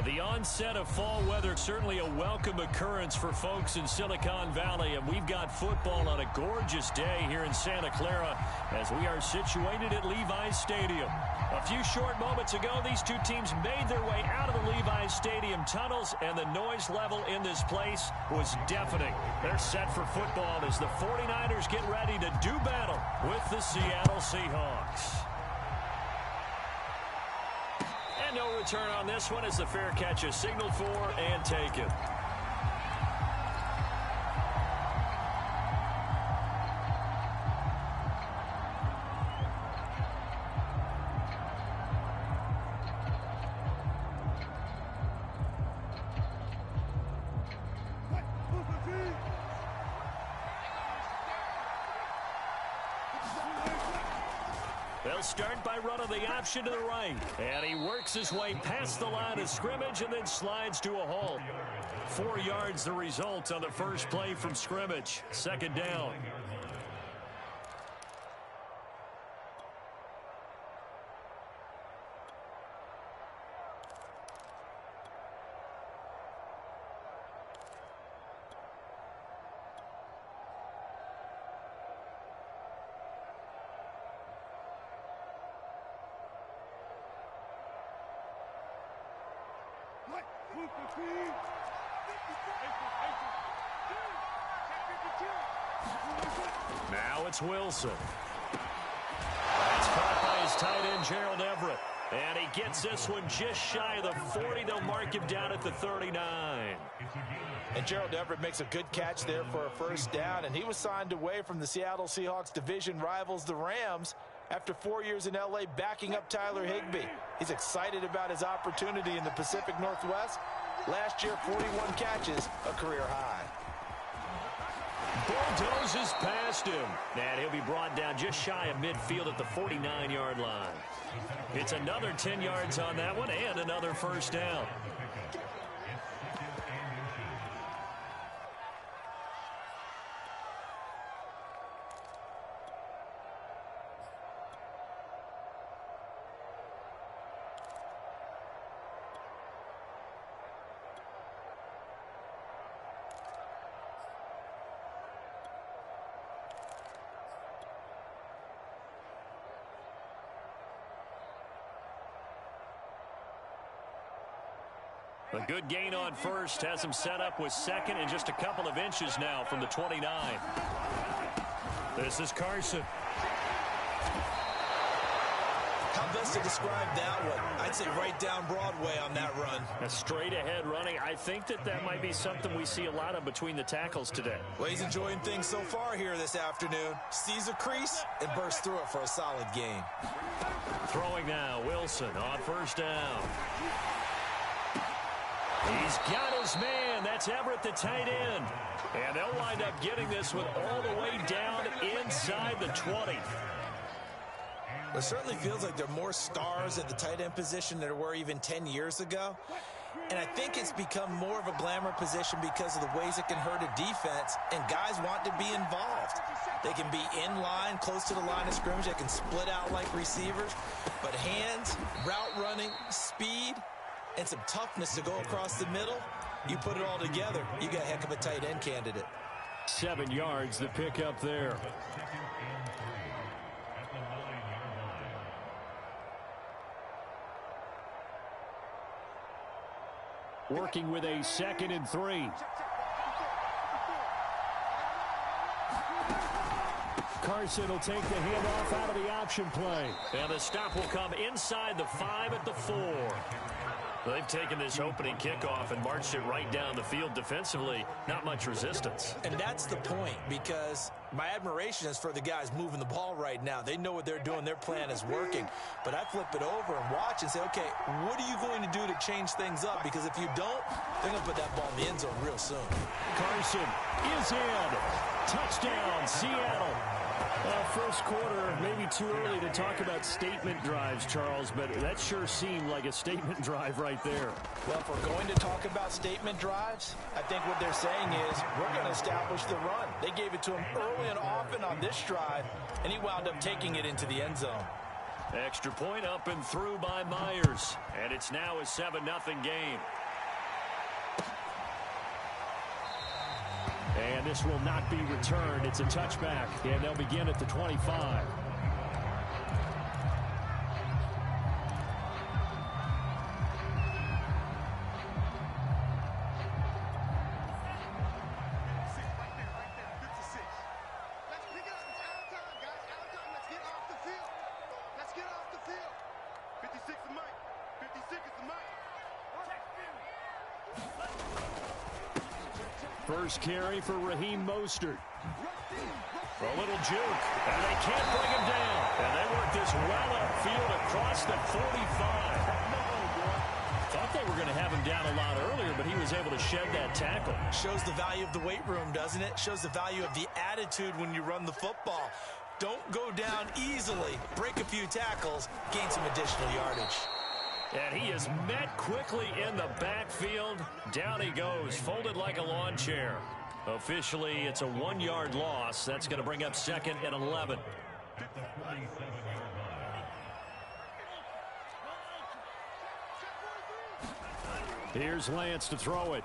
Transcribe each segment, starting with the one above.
The onset of fall weather, certainly a welcome occurrence for folks in Silicon Valley, and we've got football on a gorgeous day here in Santa Clara as we are situated at Levi's Stadium. A few short moments ago, these two teams made their way out of the Levi's Stadium tunnels, and the noise level in this place was deafening. They're set for football as the 49ers get ready to do battle with the Seattle Seahawks. No return on this one as the fair catch is signaled for and taken. They'll start by running the option to the right. And he works his way past the line of scrimmage and then slides to a halt. 4 yards the result on the first play from scrimmage. Second down. Now it's Wilson. That's caught by his tight end, Gerald Everett. And he gets this one just shy of the 40. They'll mark him down at the 39. And Gerald Everett makes a good catch there for a first down. And he was signed away from the Seattle Seahawks division rivals, the Rams, after 4 years in L.A. backing up Tyler Higbee. He's excited about his opportunity in the Pacific Northwest. Last year, 41 catches, a career high. Bulldozes past him. And he'll be brought down just shy of midfield at the 49-yard line. It's another 10 yards on that one and another first down. A good gain on first has him set up with second and just a couple of inches now from the 29. This is Carson. How best to describe that one? I'd say right down Broadway on that run. A straight ahead running. I think that might be something we see a lot of between the tackles today. Well, he's enjoying things so far here this afternoon. Sees a crease and bursts through it for a solid gain. Throwing now, Wilson on first down. He's got his man. That's Everett, the tight end. And they'll wind up getting this one all the way down inside the 20. It certainly feels like there are more stars at the tight end position than there were even 10 years ago. And I think it's become more of a glamour position because of the ways it can hurt a defense, and guys want to be involved. They can be in line, close to the line of scrimmage. They can split out like receivers. But hands, route running, speed, and some toughness to go across the middle, you put it all together, you got a heck of a tight end candidate. 7 yards the pick up there. Working with a 2nd and 3. Carson will take the handoff out of the option play. And the stop will come inside the 5 at the 4. They've taken this opening kickoff and marched it right down the field defensively. Not much resistance. And that's the point, because my admiration is for the guys moving the ball right now. They know what they're doing. Their plan is working. But I flip it over and watch and say, okay, what are you going to do to change things up? Because if you don't, they're going to put that ball in the end zone real soon. Carson is in. Touchdown, Seattle. First quarter, maybe too early to talk about statement drives, Charles, but that sure seemed like a statement drive right there. Well, if we're going to talk about statement drives, I think what they're saying is we're going to establish the run. They gave it to him early and often on this drive, and he wound up taking it into the end zone. Extra point up and through by Myers. And it's now a 7-0 game. And this will not be returned. It's a touchback. And they'll begin at the 25. First carry for Raheem Mostert. A little juke, and they can't bring him down. And they work this well upfield across the 45. Thought they were going to have him down a lot earlier, but he was able to shed that tackle. Shows the value of the weight room, doesn't it? Shows the value of the attitude when you run the football. Don't go down easily. Break a few tackles, gain some additional yardage. And he is met quickly in the backfield. Down he goes, folded like a lawn chair. Officially, it's a 1-yard loss. That's going to bring up second and 11. Here's Lance to throw it.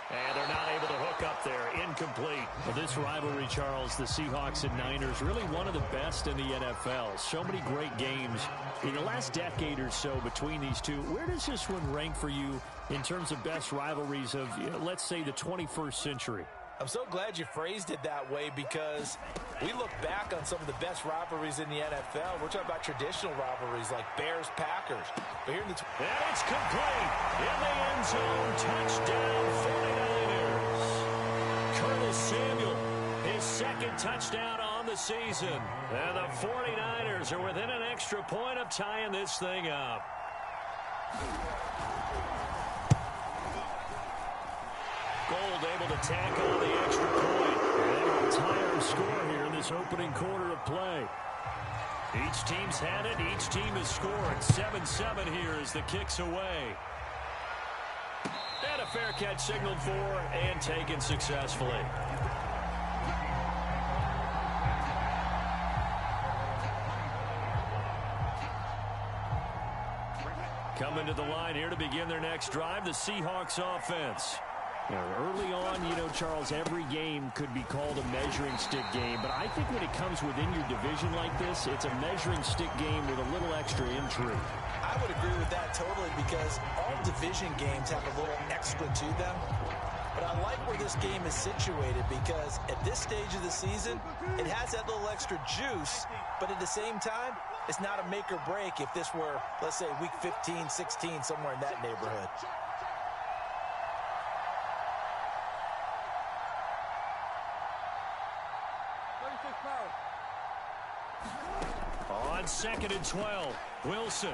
And they're not able to hook up there. Incomplete. Well, this rivalry, Charles, the Seahawks and Niners, really one of the best in the NFL. So many great games in the last decade or so between these two. Where does this one rank for you in terms of best rivalries of, let's say, the 21st century? I'm so glad you phrased it that way because we look back on some of the best rivalries in the NFL. We're talking about traditional rivalries like Bears-Packers. But here in the and it's complete. In the end zone, touchdown 49ers. Curtis Samuel, his second touchdown on the season. And the 49ers are within an extra point of tying this thing up. Gold able to tack on the extra point. And they will tie our score here in this opening quarter of play. Each team's had it. Each team has scored. 7-7 here as the kick's away. And a fair catch signaled for and taken successfully. Coming to the line here to begin their next drive, the Seahawks offense. Early on, Charles, every game could be called a measuring stick game. But I think when it comes within your division like this, it's a measuring stick game with a little extra intrigue. I would agree with that totally because all division games have a little extra to them. But I like where this game is situated because at this stage of the season, it has that little extra juice. But at the same time, it's not a make or break if this were, let's say, week 15, 16, somewhere in that neighborhood. On 2nd and 12, Wilson.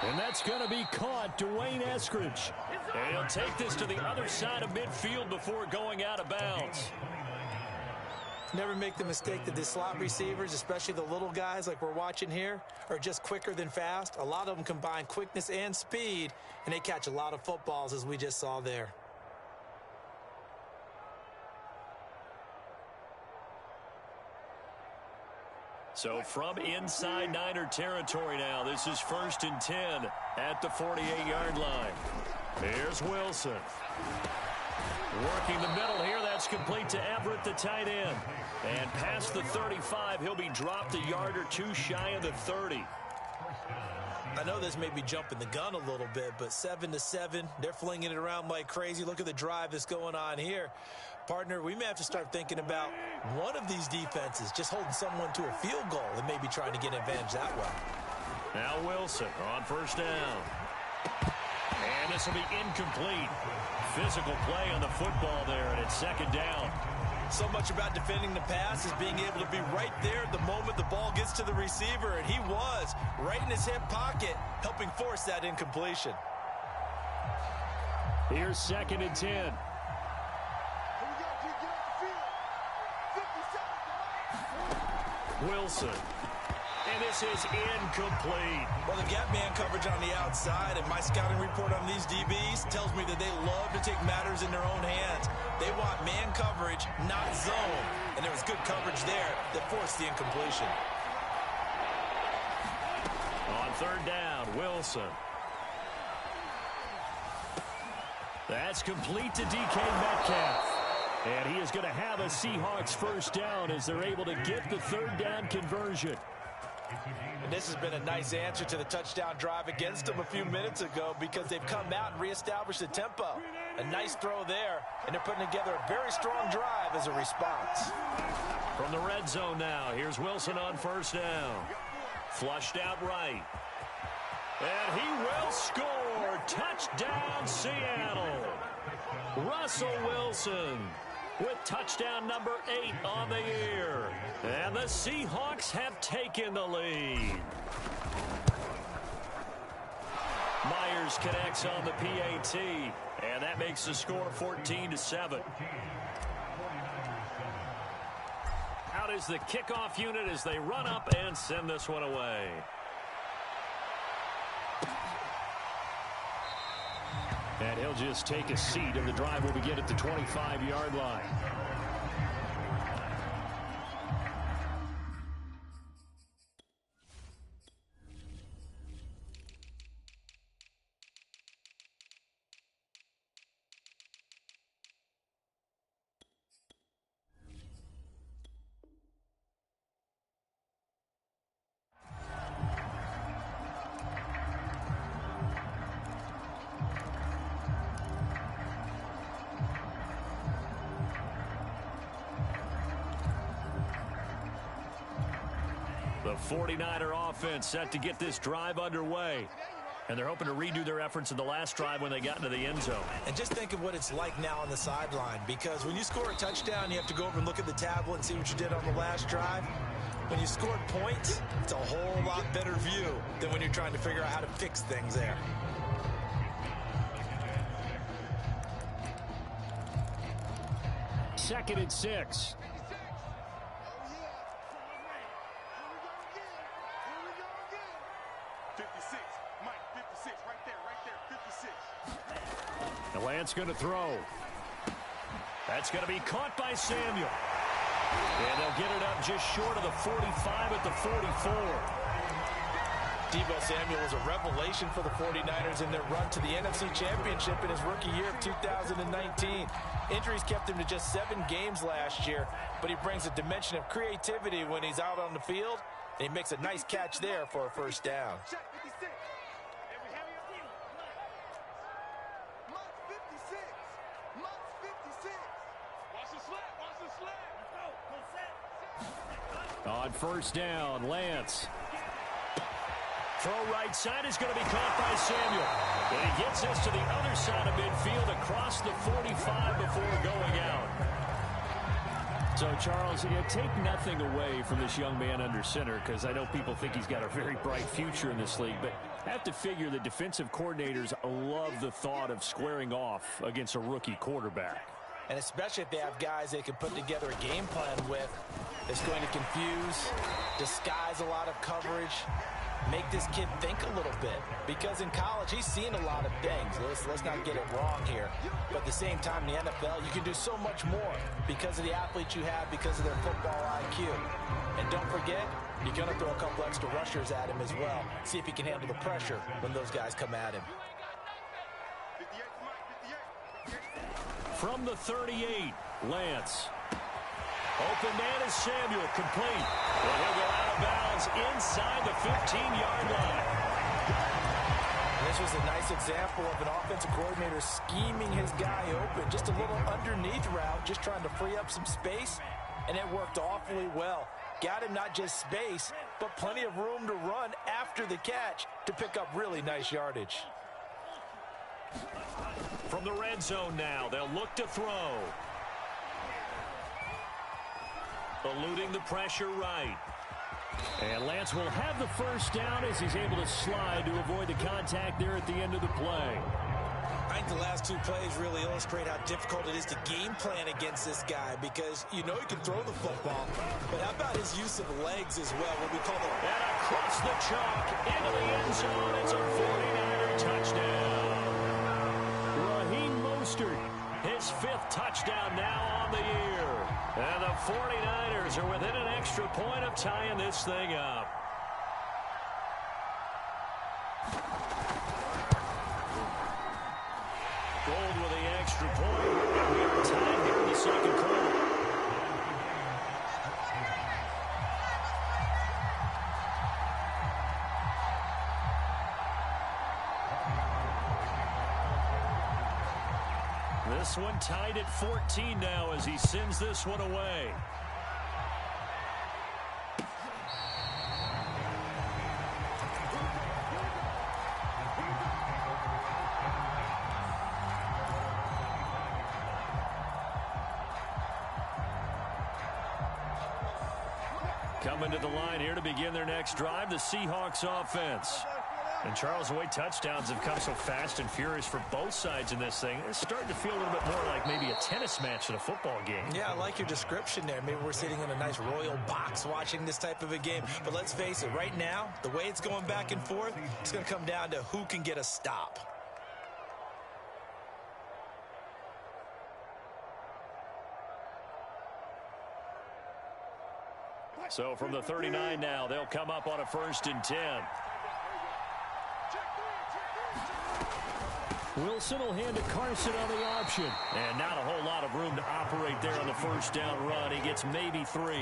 And that's going to be caught, Dwayne Eskridge. And he'll take this to the other side of midfield before going out of bounds. Never make the mistake that the slot receivers, especially the little guys like we're watching here, are just quicker than fast. A lot of them combine quickness and speed, and they catch a lot of footballs as we just saw there. So from inside Niner territory now, this is 1st and 10 at the 48-yard line. Here's Wilson. Working the middle here, that's complete to Everett, the tight end. And past the 35, he'll be dropped a yard or two shy of the 30. I know this may be jumping the gun a little bit, but 7-7, they're flinging it around like crazy. Look at the drive that's going on here. Partner, we may have to start thinking about one of these defenses just holding someone to a field goal and maybe trying to get an advantage that way. Now Wilson on 1st down. And this will be incomplete. Physical play on the football there, and it's 2nd down. So much about defending the pass is being able to be right there at the moment the ball gets to the receiver, and he was right in his hip pocket, helping force that incompletion. Here's 2nd and 10. Wilson. And this is incomplete. Well, the gap man coverage on the outside, and my scouting report on these DBs tells me that they love to take matters in their own hands. They want man coverage, not zone. And there was good coverage there that forced the incompletion. On third down, Wilson. That's complete to DK Metcalf. And he is going to have a Seahawks first down as they're able to get the third down conversion. And this has been a nice answer to the touchdown drive against them a few minutes ago because they've come out and reestablished the tempo. A nice throw there, and they're putting together a very strong drive as a response. From the red zone now, here's Wilson on first down. Flushed out right. And he will score. Touchdown, Seattle. Russell Wilson with touchdown number 8 on the year. And the Seahawks have taken the lead. Myers connects on the PAT, and that makes the score 14-7. Out is the kickoff unit as they run up and send this one away. And he'll just take a seat, and the drive will begin at the 25-yard line. The 49er offense set to get this drive underway. And they're hoping to redo their efforts in the last drive when they got into the end zone. And just think of what it's like now on the sideline, because when you score a touchdown, you have to go over and look at the tablet and see what you did on the last drive. When you scored points, it's a whole lot better view than when you're trying to figure out how to fix things there. Second and 6. Lance going to throw. That's going to be caught by Samuel. And they'll get it up just short of the 45 at the 44. Deebo Samuel was a revelation for the 49ers in their run to the NFC Championship in his rookie year of 2019. Injuries kept him to just 7 games last year, but he brings a dimension of creativity when he's out on the field, and he makes a nice catch there for a first down. On first down, Lance. Throw right side is going to be caught by Samuel. And he gets us to the other side of midfield across the 45 before going out. So, Charles, take nothing away from this young man under center, because I know people think he's got a very bright future in this league, but I have to figure the defensive coordinators love the thought of squaring off against a rookie quarterback. And especially if they have guys they can put together a game plan with that's going to confuse, disguise a lot of coverage, make this kid think a little bit. Because in college, he's seen a lot of things. Let's not get it wrong here. But at the same time, in the NFL, you can do so much more because of the athletes you have, because of their football IQ. And don't forget, you're going to throw a couple extra rushers at him as well. See if he can handle the pressure when those guys come at him. From the 38, Lance. Open man is Samuel, complete. And he'll go out of bounds inside the 15-yard line. This was a nice example of an offensive coordinator scheming his guy open. Just a little underneath route, just trying to free up some space, and it worked awfully well. Got him not just space, but plenty of room to run after the catch to pick up really nice yardage. From the red zone now, they'll look to throw. Eluding the pressure right. And Lance will have the first down as he's able to slide to avoid the contact there at the end of the play. I think the last two plays really illustrate how difficult it is to game plan against this guy because you know he can throw the football. But how about his use of legs as well, what we call the... And across the chalk, into the end zone. It's a 49er touchdown. Raheem Mostert, his 5th touchdown now on the year. And the 49ers are within an extra point of tying this thing up. Gold with the extra point. We are tied here in the second quarter. This one tied at 14 now as he sends this one away. Coming to the line here to begin their next drive, the Seahawks offense. And Charles, the way touchdowns have come so fast and furious for both sides in this thing, it's starting to feel a little bit more like maybe a tennis match in a football game. Yeah, I like your description there. Maybe we're sitting in a nice royal box watching this type of a game. But let's face it, right now, the way it's going back and forth, it's going to come down to who can get a stop. So from the 39 now, they'll come up on a 1st and 10. Wilson will hand to Carson on the option. And not a whole lot of room to operate there on the 1st down run. He gets maybe 3.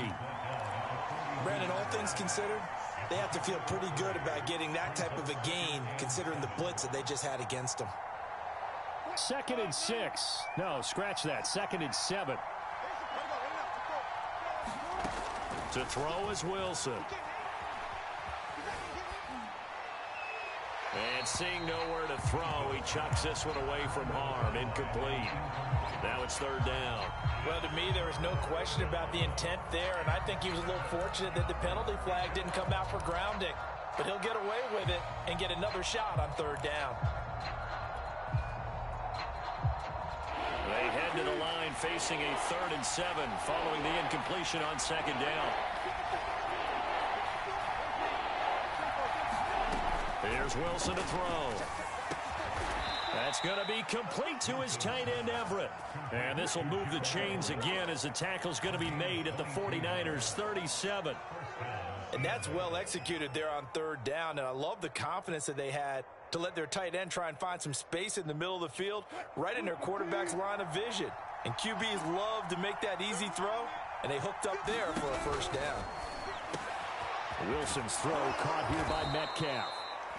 Brandon, all things considered, they have to feel pretty good about getting that type of a gain, considering the blitz that they just had against them. 2nd and 6. No, scratch that. 2nd and 7. To throw is Wilson. And seeing nowhere to throw, he chucks this one away from harm. Incomplete. Now it's 3rd down. Well, to me, there was no question about the intent there, and I think he was a little fortunate that the penalty flag didn't come out for grounding. But he'll get away with it and get another shot on 3rd down. They head to the line facing a 3rd and 7 following the incompletion on 2nd down. Here's Wilson to throw. That's going to be complete to his tight end, Everett. And this will move the chains again as the tackle's going to be made at the 49ers' 37. And that's well executed there on 3rd down, and I love the confidence that they had to let their tight end try and find some space in the middle of the field, right in their quarterback's line of vision. And QBs love to make that easy throw, and they hooked up there for a 1st down. Wilson's throw caught here by Metcalf.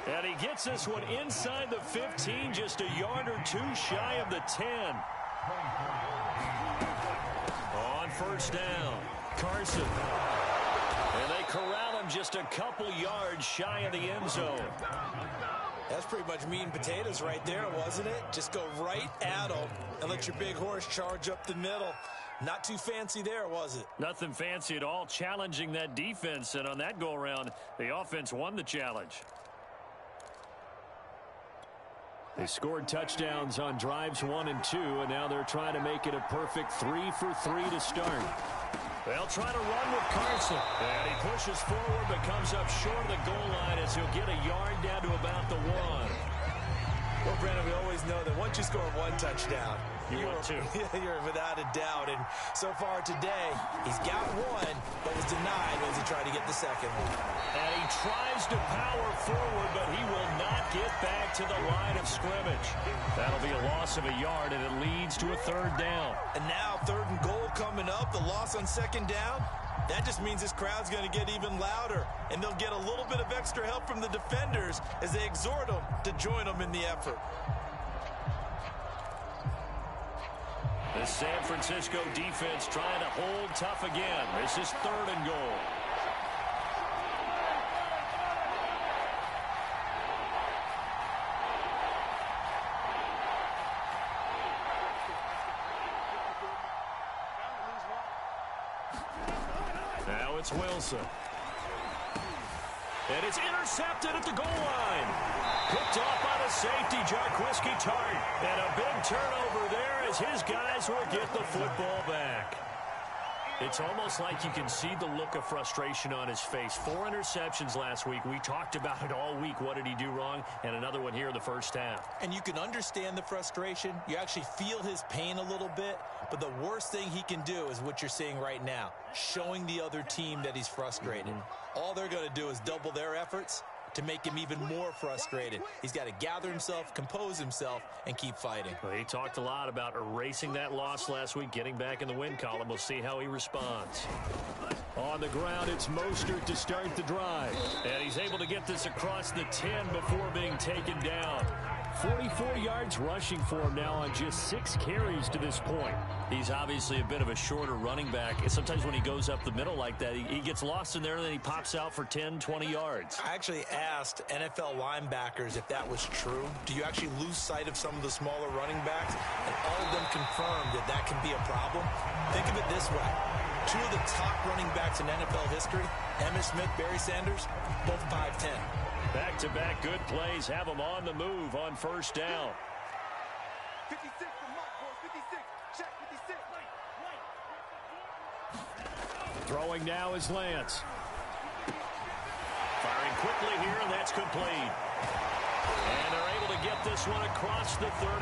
And he gets this one inside the 15, just a yard or 2 shy of the 10. On 1st down, Carson. And they corral him just a couple yards shy of the end zone. That's pretty much meat and potatoes right there, wasn't it? Just go right at them and let your big horse charge up the middle. Not too fancy there, was it? Nothing fancy at all, challenging that defense. And on that go-around, the offense won the challenge. They scored touchdowns on drives 1 and 2, and now they're trying to make it a perfect 3 for 3 to start. They'll try to run with Carson. And he pushes forward but comes up short of the goal line as he'll get a yard down to about the 1. Well, Brandon, we always know that once you score 1 touchdown, you're 2. You're without a doubt. And so far today, he's got 1, but was denied as he tried to get the second one. And he tries to power forward, but he will not get back to the line of scrimmage. That'll be a loss of a yard, and it leads to a 3rd down. And now 3rd and goal coming up, the loss on 2nd down. That just means this crowd's going to get even louder, and they'll get a little bit of extra help from the defenders as they exhort them to join them in the effort. The San Francisco defense trying to hold tough again. This is 3rd and goal. Now it's Wilson. And it's intercepted at the goal line. Picked off by the safety, Jaquiski Tartt. And a big turnover there as his guys will get the football back. It's almost like you can see the look of frustration on his face. 4 interceptions last week. We talked about it all week. What did he do wrong? And another one here in the first half. And you can understand the frustration. You actually feel his pain a little bit. But the worst thing he can do is what you're seeing right now, showing the other team that he's frustrated. All they're going to do is double their efforts to make him even more frustrated. He's got to gather himself, compose himself, and keep fighting. Well, he talked a lot about erasing that loss last week, getting back in the win column. We'll see how he responds. On the ground, it's Mostert to start the drive. And he's able to get this across the 10 before being taken down. 44 yards rushing for him now on just 6 carries to this point. He's obviously a bit of a shorter running back. And sometimes when he goes up the middle like that, he gets lost in there and then he pops out for 10, 20 yards. I actually asked NFL linebackers if that was true. Do you actually lose sight of some of the smaller running backs? And all of them confirmed that that can be a problem. Think of it this way. 2 of the top running backs in NFL history, Emmitt Smith, Barry Sanders, both 5'10". Back-to-back good plays have him on the move on first down. 56 from Mark, 56. Check 56. Throwing now is Lance. Firing quickly here, and that's complete. And they're able to get this one across the 35.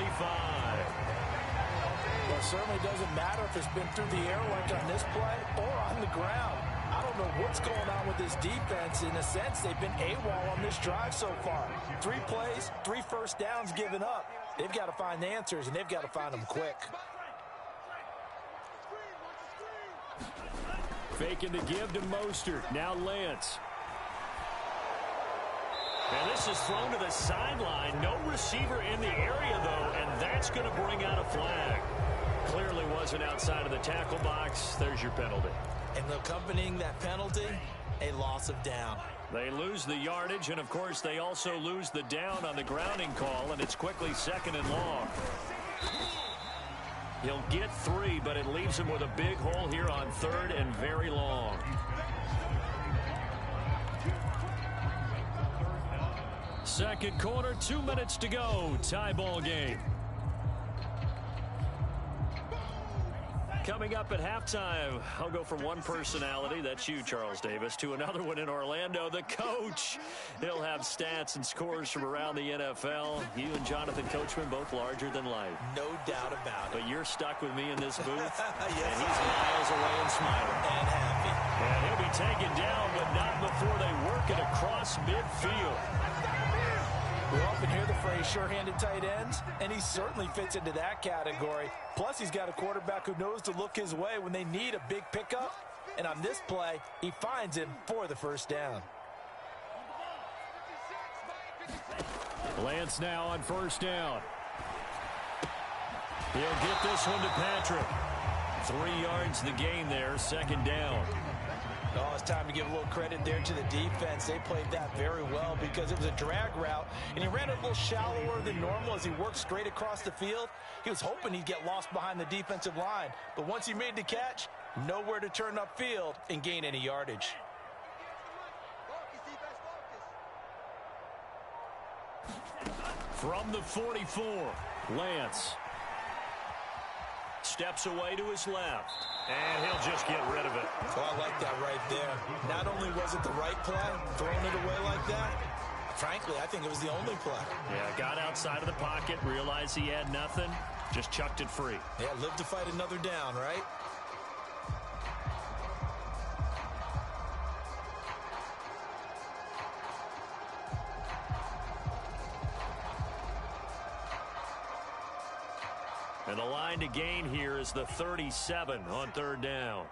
Well, it certainly doesn't matter if it's been through the air like on this play or on the ground. I don't know what's going on with this defense. In a sense, they've been AWOL on this drive so far. 3 plays, 3 first downs given up. They've got to find the answers, and they've got to find them quick. Faking to give to Mostert. Now Lance. And this is thrown to the sideline. No receiver in the area, though, and that's going to bring out a flag. Clearly wasn't outside of the tackle box. There's your penalty. And accompanying that penalty, a loss of down. They lose the yardage, and, of course, they also lose the down on the grounding call, and it's quickly 2nd and long. He'll get 3, but it leaves him with a big hole here on 3rd and very long. Second quarter, 2 minutes to go. Tie ball game. Coming up at halftime, I'll go from one personality, that's you, Charles Davis, to another one in Orlando, the coach. He'll have stats and scores from around the NFL. You and Jonathan Coachman, both larger than life. No doubt about it. But you're stuck with me in this booth, Yes, and he's miles away and smiling. And happy. And he'll be taken down, but not before they work it across midfield. We often hear the phrase sure-handed tight ends, and he certainly fits into that category. Plus, he's got a quarterback who knows to look his way when they need a big pickup. And on this play, he finds him for the first down. Lance now on first down. He'll get this one to Patrick. 3 yards the gain there, 2nd down. Oh, it's time to give a little credit there to the defense. They played that very well because it was a drag route, and he ran it a little shallower than normal as he worked straight across the field. He was hoping he'd get lost behind the defensive line, but once he made the catch, nowhere to turn upfield and gain any yardage. From the 44, Lance steps away to his left, and he'll just get rid of it. Oh, I like that right there. Not only was it the right play, throwing it away like that, frankly, I think it was the only play. Yeah, got outside of the pocket, realized he had nothing, just chucked it free. Yeah, live to fight another down, right? And the line to gain here is the 37 on 3rd down.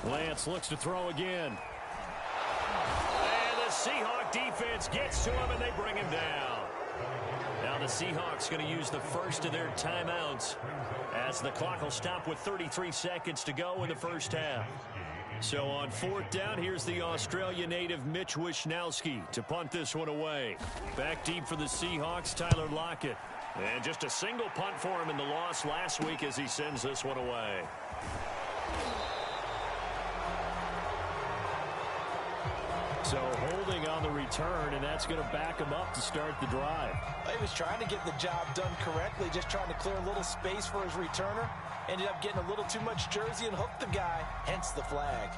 Lance looks to throw again. And the Seahawk defense gets to him, and they bring him down. Now the Seahawks going to use the first of their timeouts as the clock will stop with 33 seconds to go in the first half. So on 4th down, here's the Australia native Mitch Wishnowsky to punt this one away. Back deep for the Seahawks, Tyler Lockett. And just a single punt for him in the loss last week as he sends this one away. So holding on the return, and that's going to back him up to start the drive. He was trying to get the job done correctly, just trying to clear a little space for his returner. Ended up getting a little too much jersey and hooked the guy, hence the flag.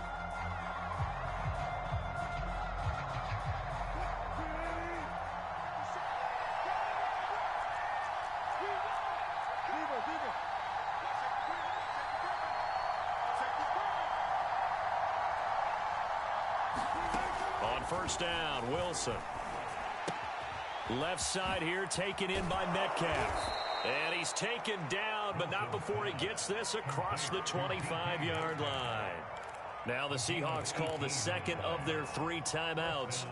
On first down, Wilson. Left side here taken in by Metcalf. And he's taken down, but not before he gets this across the 25-yard line. Now the Seahawks call the second of their 3 timeouts,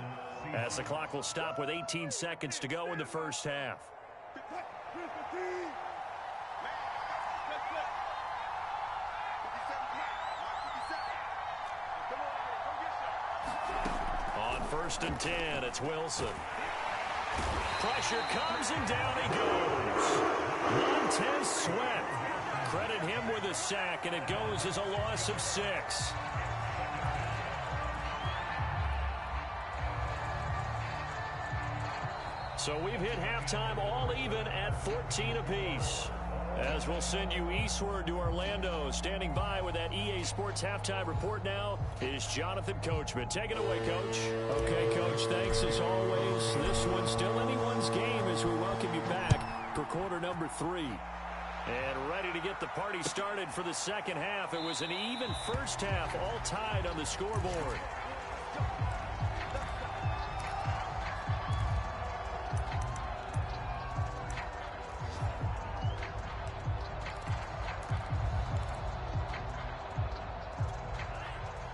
as the clock will stop with 18 seconds to go in the first half. On first and 10, it's Wilson. Pressure comes and down he goes. Montez Sweat. Credit him with a sack, and it goes as a loss of 6. So we've hit halftime all even at 14 apiece. As we'll send you eastward to Orlando. Standing by with that EA Sports halftime report now is Jonathan Coachman. Take it away, Coach. Okay, Coach, thanks as always. This one's still anyone's game as we welcome you back for quarter number 3. And ready to get the party started for the second half. It was an even first half, all tied on the scoreboard.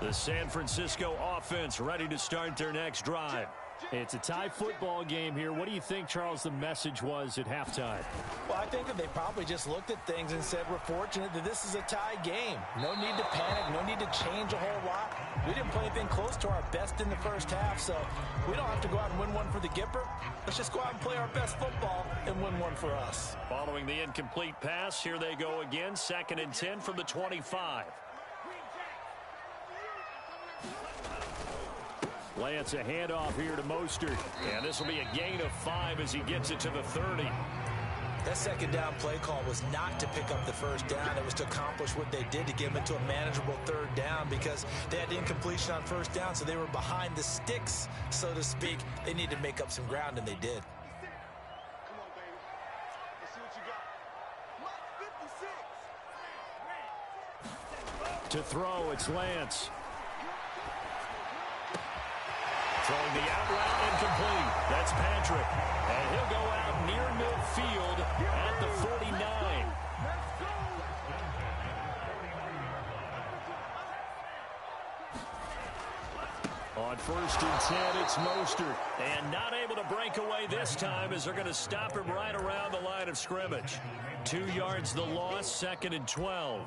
The San Francisco offense ready to start their next drive. It's a tie football game here. What do you think, Charles, the message was at halftime? Well, I think that they probably just looked at things and said, we're fortunate that this is a tie game. No need to panic, no need to change a whole lot. We didn't play anything close to our best in the first half, so we don't have to go out and win one for the Gipper. Let's just go out and play our best football and win one for us. Following the incomplete pass, here they go again. Second and 10 from the 25. Lance, a handoff here to Mostert. And this will be a gain of 5 as he gets it to the 30. That second down play call was not to pick up the first down. It was to accomplish what they did to get them into a manageable third down because they had incompletion on first down, so they were behind the sticks, so to speak. They needed to make up some ground, and they did. Come on, baby. Let's see what you got. 56. To throw, it's Lance. Throwing the out route incomplete. That's Patrick. And he'll go out near midfield at the 49. On first and 10, it's Mostert. And not able to break away this time as they're going to stop him right around the line of scrimmage. 2 yards the loss, second and 12.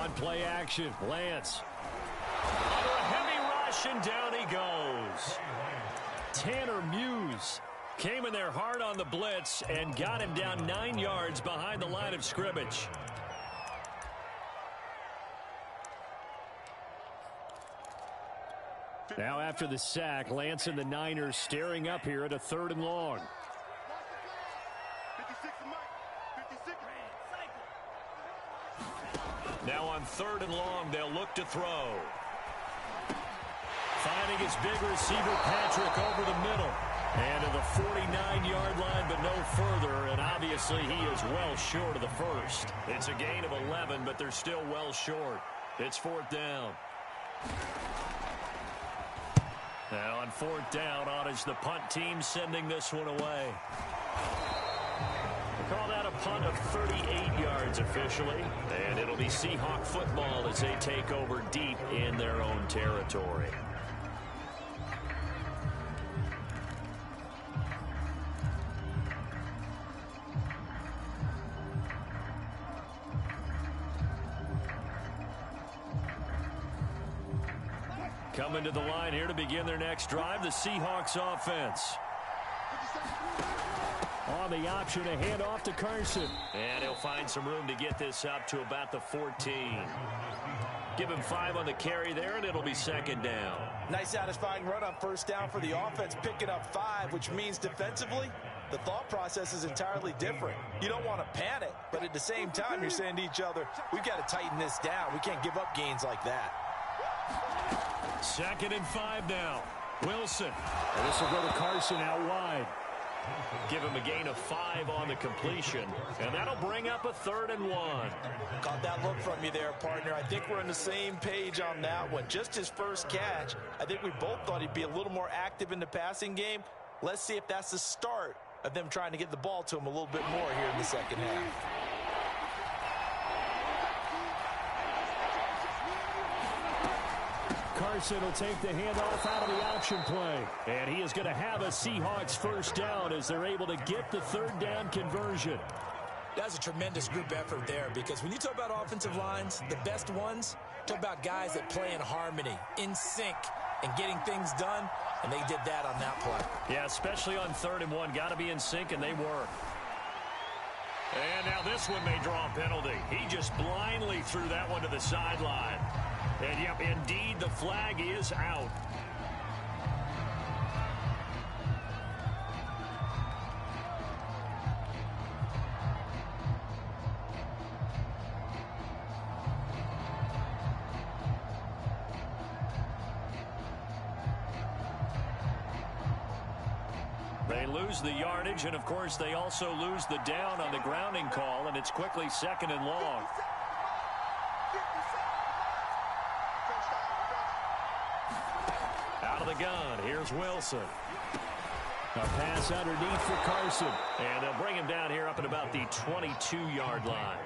On play action, Lance. Under a heavy rush, and down he goes. Tanner Muse came in there hard on the blitz and got him down 9 yards behind the line of scrimmage. Now after the sack, Lance and the Niners staring up here at a 3rd and long. 56 and Mike. 56. Now on 3rd and long, they'll look to throw. Finding his big receiver, Patrick, over the middle. And to the 49-yard line, but no further. And obviously, he is well short of the first. It's a gain of 11, but they're still well short. It's 4th down. Now on 4th down, on is the punt team sending this one away. Call that a punt of 38 yards officially. And it'll be Seahawk football as they take over deep in their own territory. Coming to the line here to begin their next drive, the Seahawks offense. On the option, a handoff to Carson. And he'll find some room to get this up to about the 14. Give him 5 on the carry there, and it'll be second down. Nice satisfying run on first down for the offense, picking up 5, which means defensively, the thought process is entirely different. You don't want to panic, but at the same time, you're saying to each other, we've got to tighten this down. We can't give up gains like that. Second and 5 now. Wilson. And this will go to Carson out wide. Give him a gain of 5 on the completion, and that'll bring up a 3rd and 1. Caught that look from you there, partner. I think we're on the same page on that one. Just his first catch, I think we both thought he'd be a little more active in the passing game. Let's see if that's the start of them trying to get the ball to him a little bit more here in the second half. Carson will take the handoff out of the option play. And he is going to have a Seahawks first down as they're able to get the 3rd down conversion. That's a tremendous group effort there, because when you talk about offensive lines, the best ones, talk about guys that play in harmony, in sync, and getting things done, and they did that on that play. Yeah, especially on 3rd and 1. Got to be in sync, and they were. And now this one may draw a penalty. He just blindly threw that one to the sideline. And, yep, indeed, the flag is out. They lose the yardage, and, of course, they also lose the down on the grounding call, and it's quickly 2nd and long. Out of the gun, here's Wilson. A pass underneath for Carson. And they'll bring him down here up at about the 22-yard line.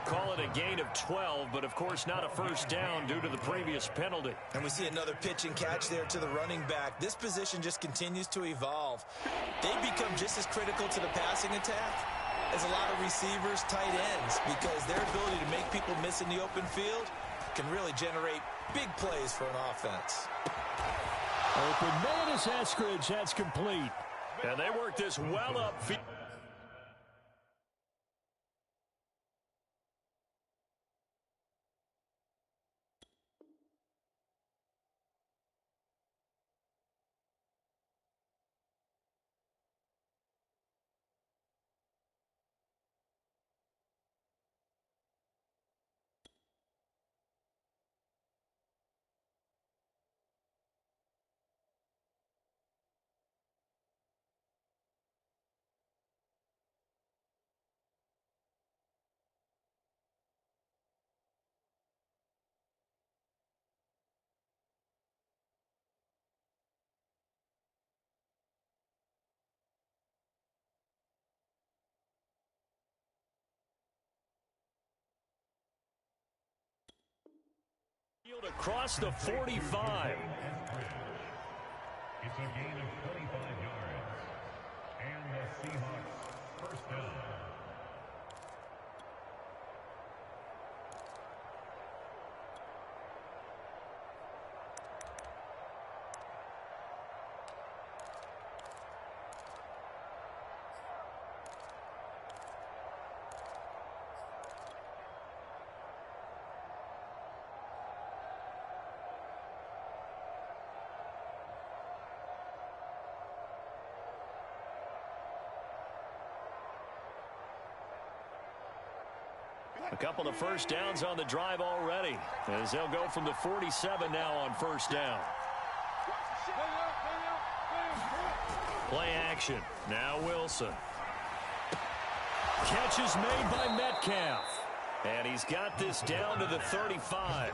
Call it a gain of 12, but of course not a first down due to the previous penalty. And we see another pitch and catch there to the running back. This position just continues to evolve. They become just as critical to the passing attack as a lot of receivers, tight ends, because their ability to make people miss in the open field can really generate big plays for an offense. Open man is Eskridge. That's complete. And they work this well up. Across the 45. It's a gain of 25 yards. And the Seahawks first down. A couple of first downs on the drive already, as they'll go from the 47 now on first down. Play action. Now Wilson. Catch is made by Metcalf. And he's got this down to the 35.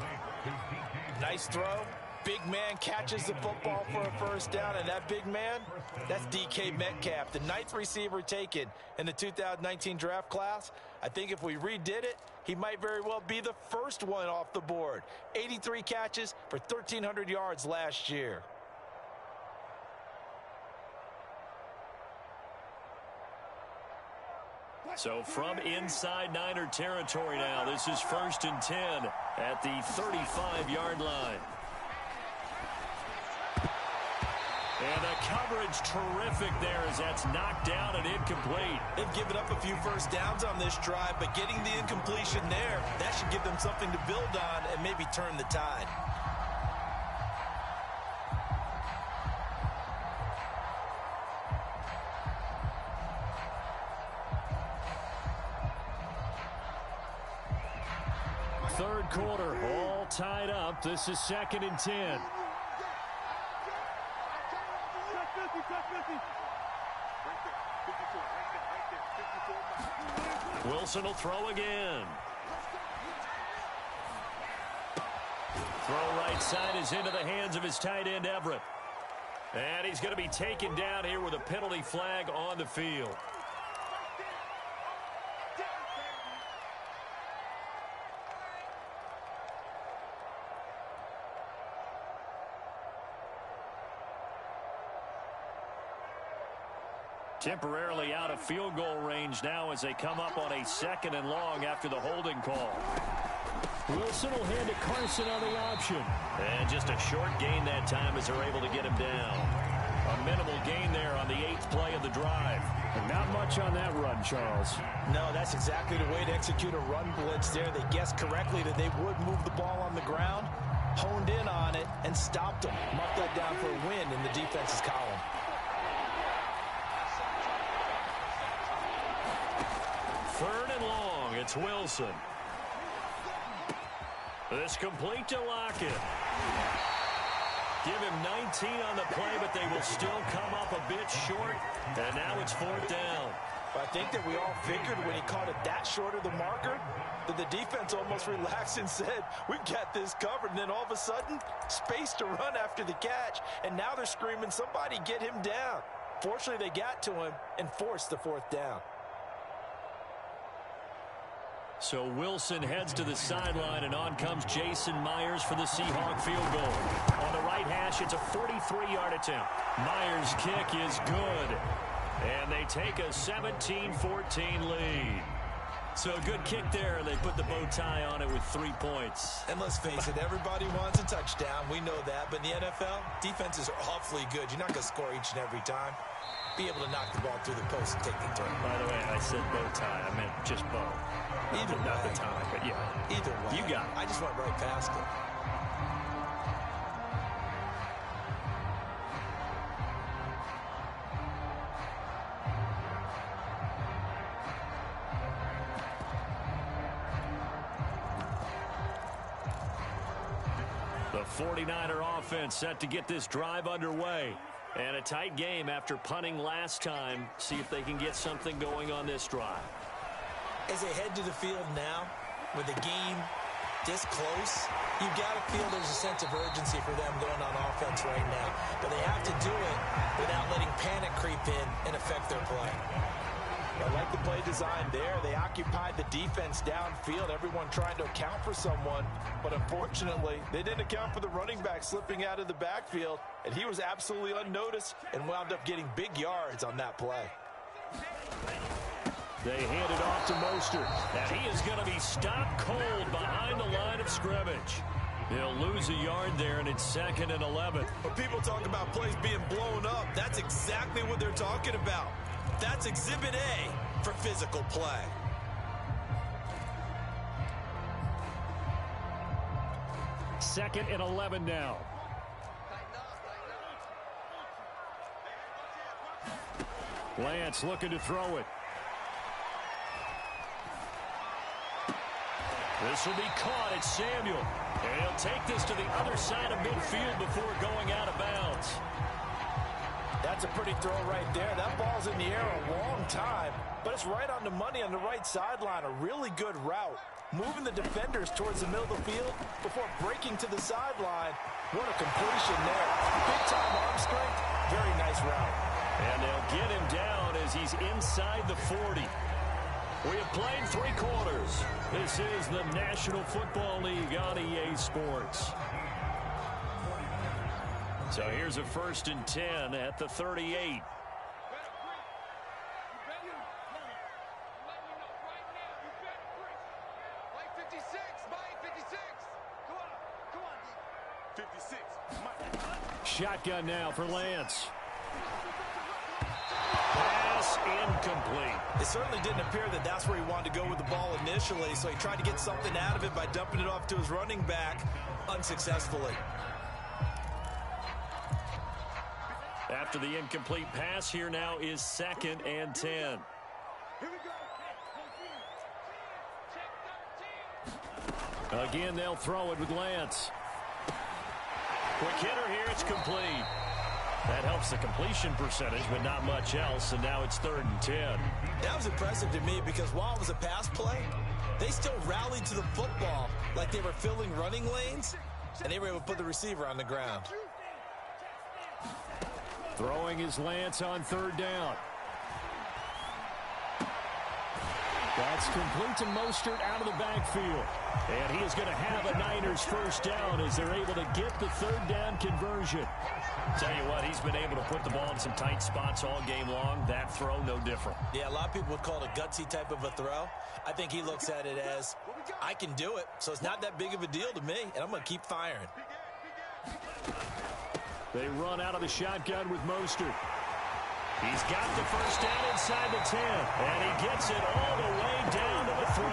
Nice throw. big man catches the football for a first down, and that big man, that's DK Metcalf, the 9th receiver taken in the 2019 draft class. I think if we redid it, he might very well be the first one off the board. 83 catches for 1,300 yards last year. So from inside Niner territory now, this is 1st and 10 at the 35-yard line. And the coverage terrific there as that's knocked down and incomplete. They've given up a few first downs on this drive, but getting the incompletion there, that should give them something to build on and maybe turn the tide. Third quarter, all tied up. This is 2nd and 10. Wilson will throw again. Throw right side is into the hands of his tight end, Everett. And he's going to be taken down here with a penalty flag on the field. Temporarily out of field goal range now as they come up on a 2nd and long after the holding call. Wilson will hand to Carson on the option. And just a short gain that time as they're able to get him down. A minimal gain there on the 8th play of the drive. And not much on that run, Charles. No, that's exactly the way to execute a run blitz there. They guessed correctly that they would move the ball on the ground, honed in on it, and stopped them. Marked that down for a win in the defense's column. 3rd and long, it's Wilson. This complete to Lockett. Give him 19 on the play, but they will still come up a bit short. And now it's 4th down. I think that we all figured when he caught it that short of the marker that the defense almost relaxed and said, we got this covered. And then all of a sudden, space to run after the catch. And now they're screaming, somebody get him down. Fortunately, they got to him and forced the 4th down. So Wilson heads to the sideline, and on comes Jason Myers for the Seahawk field goal. On the right hash, it's a 43-yard attempt. Myers' kick is good. And they take a 17-14 lead. So a good kick there, and they put the bow tie on it with 3 points. And let's face it, everybody wants a touchdown. We know that. But in the NFL, defenses are awfully good. You're not going to score each and every time. Be able to knock the ball through the post and take the turn. By the way, I said bow tie. I meant just bow. Either way. Not the tie, but yeah. Either way. You got it. I just went right past it. The 49er offense set to get this drive underway. And a tight game after punting last time. See if they can get something going on this drive. As they head to the field now, with the game this close, you've got to feel there's a sense of urgency for them going on offense right now. But they have to do it without letting panic creep in and affect their play. I like the play design there. They occupied the defense downfield, everyone trying to account for someone. But unfortunately, they didn't account for the running back slipping out of the backfield, and he was absolutely unnoticed and wound up getting big yards on that play. They hand it off to Mostert. And he is going to be stopped cold behind the line of scrimmage. He'll lose a yard there, and it's 2nd and 11. When people talk about plays being blown up, that's exactly what they're talking about. That's Exhibit A for physical play. Second and 11 now. Lance looking to throw it. This will be caught. It's Samuel. And he'll take this to the other side of midfield before going out of bounds. That's a pretty throw right there. That ball's in the air a long time, but it's right on the money on the right sideline. A really good route. Moving the defenders towards the middle of the field before breaking to the sideline. What a completion there. Big-time arm strength. Very nice route. And they'll get him down as he's inside the 40. We have played 3 quarters. This is the National Football League on EA Sports. So here's a 1st and 10 at the 38. Shotgun now for Lance. Pass incomplete. It certainly didn't appear that that's where he wanted to go with the ball initially, so he tried to get something out of it by dumping it off to his running back unsuccessfully. After the incomplete pass, here now is 2nd and 10. Again, they'll throw it with Lance. Quick hitter here, it's complete. That helps the completion percentage, but not much else, and now it's 3rd and 10. That was impressive to me because while it was a pass play, they still rallied to the football like they were filling running lanes, and they were able to put the receiver on the ground. Throwing his Lance on 3rd down. That's complete to Mostert out of the backfield. And he is going to have a Niners 1st down as they're able to get the 3rd down conversion. Tell you what, he's been able to put the ball in some tight spots all game long. That throw, no different. Yeah, a lot of people would call it a gutsy type of a throw. I think he looks at it as, I can do it, so it's not that big of a deal to me, and I'm going to keep firing. They run out of the shotgun with Mostert. He's got the 1st down inside the 10, and he gets it all the way down to the 3.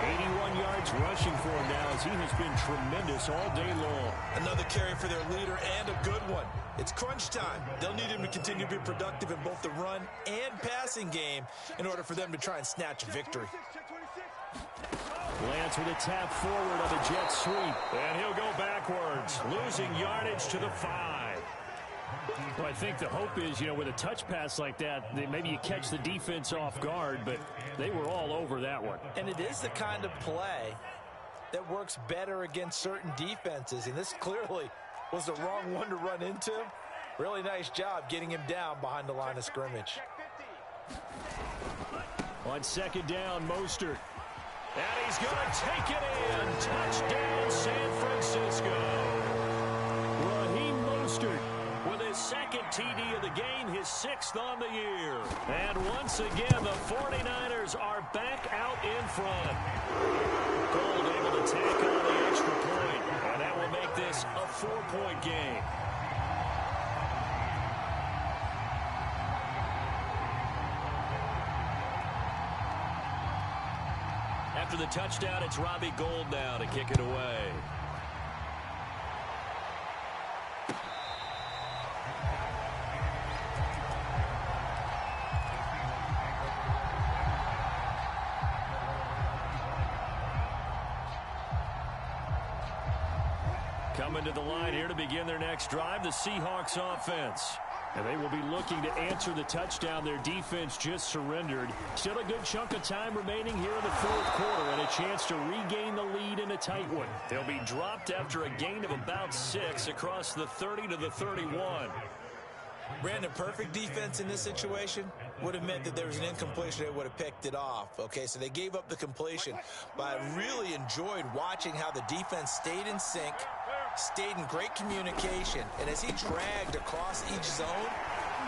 81 yards rushing for him now as he has been tremendous all day long. Another carry for their leader and a good one. It's crunch time. They'll need him to continue to be productive in both the run and passing game in order for them to try and snatch a victory. Lance with a tap forward on the jet sweep. And he'll go backwards, losing yardage to the 5. Well, I think the hope is, with a touch pass like that, maybe you catch the defense off guard, but they were all over that one. And it is the kind of play that works better against certain defenses, and this clearly was the wrong one to run into. Really nice job getting him down behind the line of scrimmage. On 2nd down, Mostert. And he's going to take it in. Touchdown, San Francisco. Raheem Mostert with his 2nd TD of the game, his 6th on the year. And once again, the 49ers are back out in front. Gold able to tack on the extra point, and that will make this a 4-point game. After the touchdown, it's Robbie Gould now to kick it away. Coming to the line here to begin their next drive, the Seahawks offense. And they will be looking to answer the touchdown their defense just surrendered. Still a good chunk of time remaining here in the 4th quarter and a chance to regain the lead in a tight one. They'll be dropped after a gain of about 6 across the 30 to the 31. Brandon, perfect defense in this situation would have meant that there was an incompletion. They would have picked it off. Okay, so they gave up the completion. But I really enjoyed watching how the defense stayed in sync, stayed in great communication, and as he dragged across each zone,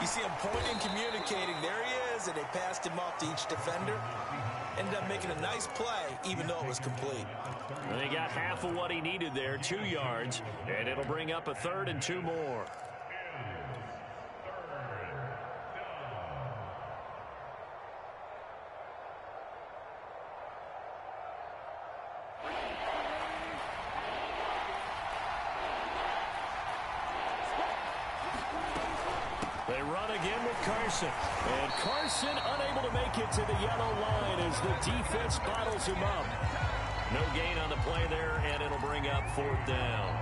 you see him pointing, communicating. There he is, and they passed him off to each defender. Ended up making a nice play, even though it was complete. And they got half of what he needed there, 2 yards, and it'll bring up a 3rd and 2 more. They run again with Carson. And Carson unable to make it to the yellow line as the defense bottles him up. No gain on the play there, and it'll bring up 4th down.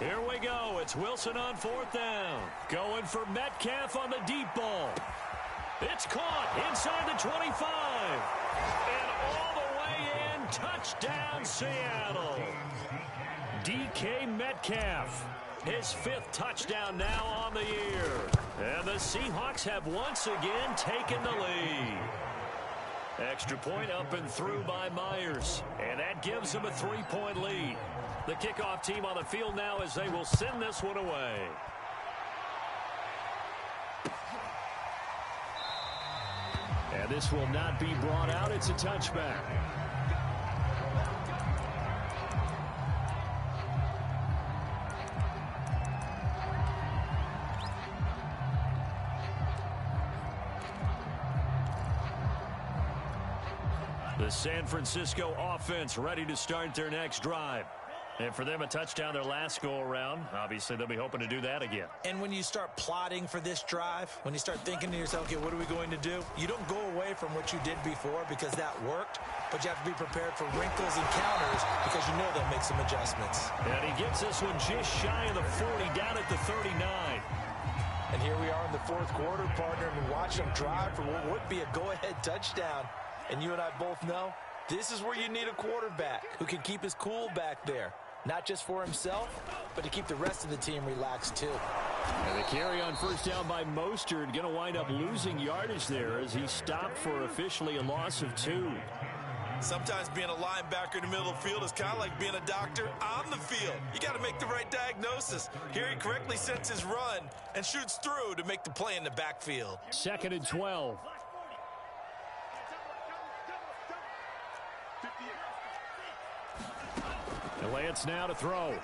Here we go. It's Wilson on 4th down. Going for Metcalf on the deep ball. It's caught inside the 25. And all the way in. Touchdown, Seattle. DK Metcalf. His 5th touchdown now on the year. And the Seahawks have once again taken the lead. Extra point up and through by Myers. And that gives them a 3-point lead. The kickoff team on the field now as they will send this one away. And this will not be brought out. It's a touchback. The San Francisco offense ready to start their next drive. And for them, a touchdown their last go-around. Obviously, they'll be hoping to do that again. And when you start plotting for this drive, when you start thinking to yourself, okay, what are we going to do? You don't go away from what you did before because that worked, but you have to be prepared for wrinkles and counters because you know they'll make some adjustments. And he gets this one just shy of the 40, down at the 39. And here we are in the 4th quarter, partner, and watch them drive for what would be a go-ahead touchdown. And you and I both know this is where you need a quarterback who can keep his cool back there. Not just for himself, but to keep the rest of the team relaxed too. And the carry on 1st down by Mostert, going to wind up losing yardage there as he stopped for officially a loss of 2. Sometimes being a linebacker in the middle of the field is kind of like being a doctor on the field. You got to make the right diagnosis. Here he correctly sets his run and shoots through to make the play in the backfield. 2nd and 12. And Lance now to throw.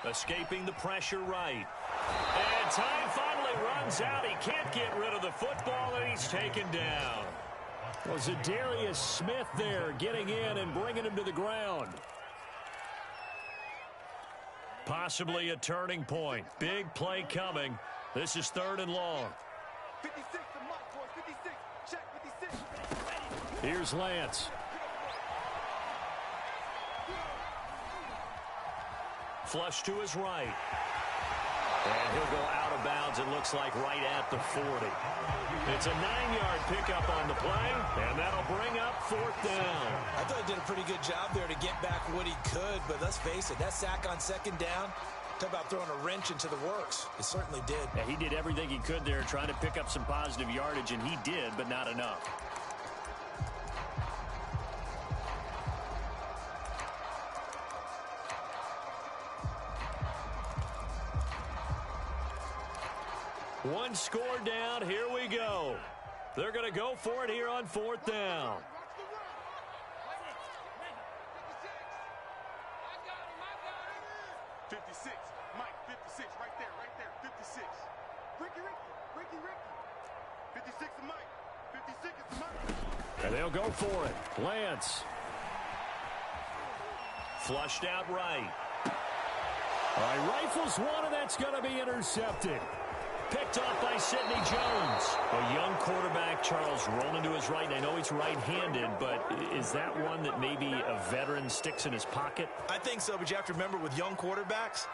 Escaping the pressure right. And time finally runs out. He can't get rid of the football, and he's taken down. Well, Zadarius Smith there getting in and bringing him to the ground. Possibly a turning point. Big play coming. This is 3rd and long. 56 to Mike, boys. 56. Check 56. Here's Lance. Flush to his right. And he'll go out of bounds, it looks like, right at the 40. It's a 9-yard pickup on the play, and that'll bring up 4th down. I thought he did a pretty good job there to get back what he could, but let's face it, that sack on 2nd down, talk about throwing a wrench into the works. It certainly did. Yeah, he did everything he could there trying to pick up some positive yardage, and he did, but not enough. One score down. Here we go. They're going to go for it here on 4th down. 56. Mike, 56. Right there. 56. Ricky. 56 to Mike. 56 is to Mike. And they'll go for it. Lance. Flushed out right. All right, rifles one, and that's going to be intercepted. Picked off by Sidney Jones. A young quarterback, Charles, rolling to his right. And I know he's right-handed, but is that one that maybe a veteran sticks in his pocket? I think so, but you have to remember with young quarterbacks,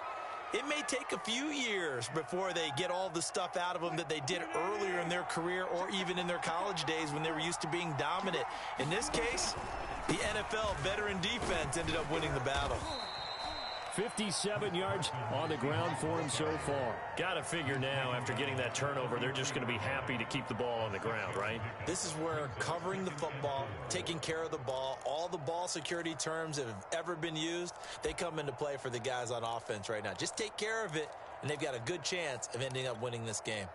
it may take a few years before they get all the stuff out of them that they did earlier in their career or even in their college days when they were used to being dominant. In this case, the NFL veteran defense ended up winning the battle. 57 yards on the ground for him so far. Got to figure now, after getting that turnover, they're just going to be happy to keep the ball on the ground, right? This is where covering the football, taking care of the ball, all the ball security terms that have ever been used, they come into play for the guys on offense right now. Just take care of it, and they've got a good chance of ending up winning this game.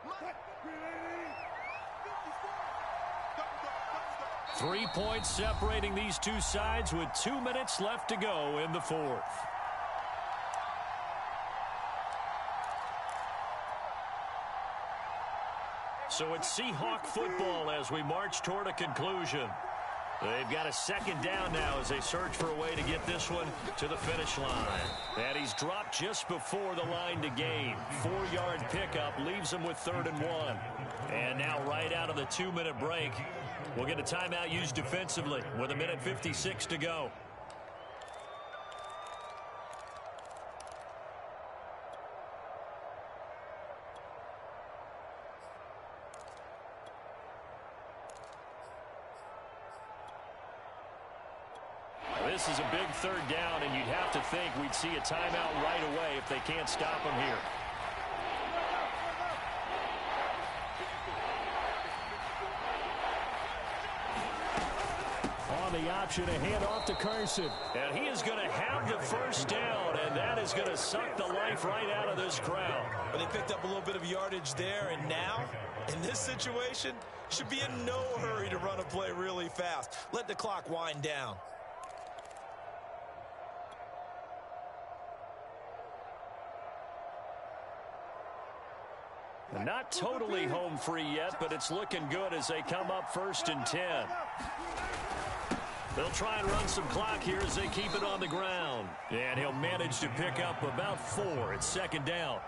Mike. 3 points separating these two sides with 2 minutes left to go in the 4th. So it's Seahawk football as we march toward a conclusion. They've got a 2nd down now as they search for a way to get this one to the finish line. And he's dropped just before the line to gain. 4-yard pickup leaves him with 3rd and 1. And now right out of the 2-minute break, We'll get a timeout used defensively with 1:56 to go. This is a big third down, and you'd have to think we'd see a timeout right away if they can't stop them here. On the option, a handoff to Carson. And he is going to have the first down, and that is going to suck the life right out of this crowd. But they picked up a little bit of yardage there, and now, in this situation, should be in no hurry to run a play really fast. Let the clock wind down. Not totally home free yet, but it's looking good as they come up 1st and 10. They'll try and run some clock here as they keep it on the ground. And he'll manage to pick up about 4 at 2nd down.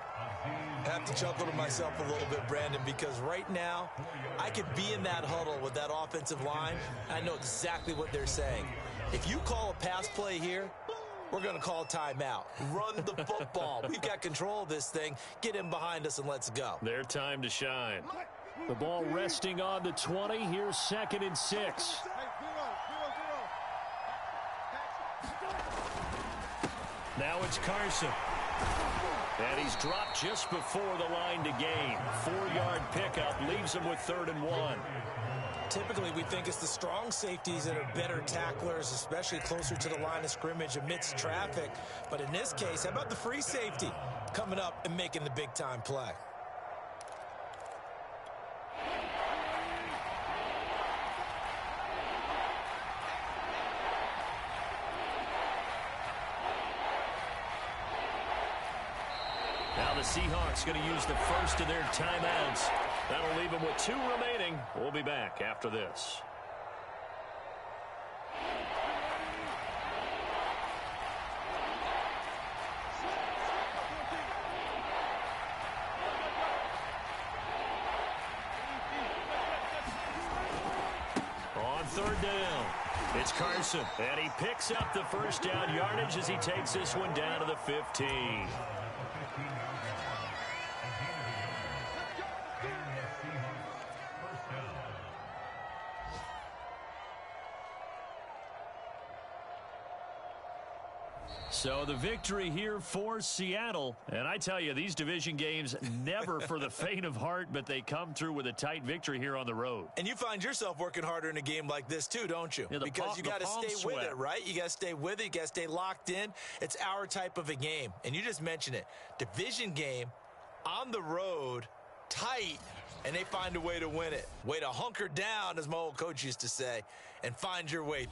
I have to chuckle to myself a little bit, Brandon, because right now I could be in that huddle with that offensive line. I know exactly what they're saying. If you call a pass play here, we're going to call a timeout. Run the football. We've got control of this thing. Get in behind us and let's go. Their time to shine. The ball resting on the 20. Here's 2nd and 6. Now it's Carson. And he's dropped just before the line to gain. 4-yard pickup leaves him with 3rd and 1. Typically, we think it's the strong safeties that are better tacklers, especially closer to the line of scrimmage amidst traffic. But in this case, how about the free safety coming up and making the big-time play? Now the Seahawks going to use the first of their timeouts. That'll leave them with 2 remaining. We'll be back after this. On 3rd down, it's Carson. And he picks up the first down yardage as he takes this one down to the 15. So the victory here for Seattle. And I tell you, these division games never for the faint of heart, but they come through with a tight victory here on the road. And you find yourself working harder in a game like this too, don't you? Yeah, because you got to stay with it, right? You got to stay with it. You got to stay locked in. It's our type of a game. And you just mentioned it. Division game on the road, tight, and they find a way to win it. Way to hunker down, as my old coach used to say, and find your way